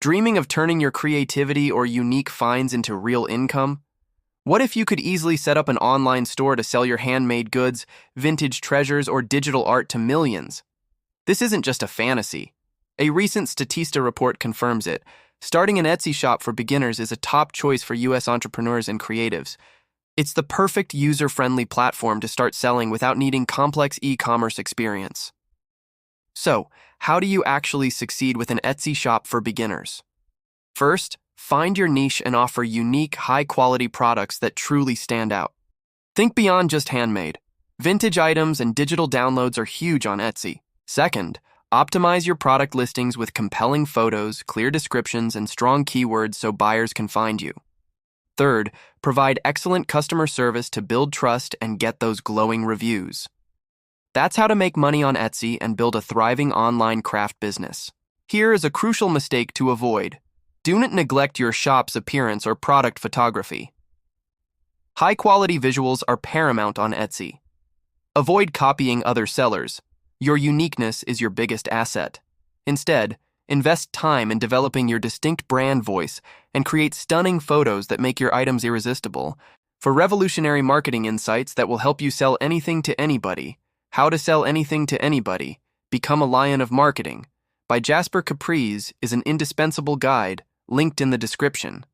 Dreaming of turning your creativity or unique finds into real income? What if you could easily set up an online store to sell your handmade goods, vintage treasures, or digital art to millions? This isn't just a fantasy. A recent Statista report confirms it. Starting an Etsy shop for beginners is a top choice for US entrepreneurs and creatives. It's the perfect user-friendly platform to start selling without needing complex e-commerce experience. So, how do you actually succeed with an Etsy shop for beginners? First, find your niche and offer unique, high-quality products that truly stand out. Think beyond just handmade. Vintage items and digital downloads are huge on Etsy. Second, optimize your product listings with compelling photos, clear descriptions, and strong keywords so buyers can find you. Third, provide excellent customer service to build trust and get those glowing reviews. That's how to make money on Etsy and build a thriving online craft business. Here is a crucial mistake to avoid. Do not neglect your shop's appearance or product photography. High-quality visuals are paramount on Etsy. Avoid copying other sellers. Your uniqueness is your biggest asset. Instead, invest time in developing your distinct brand voice and create stunning photos that make your items irresistible. For revolutionary marketing insights that will help you sell anything to anybody, How to Sell Anything to Anybody, Become a Lion of Marketing by Jasper Caprese is an indispensable guide linked in the description.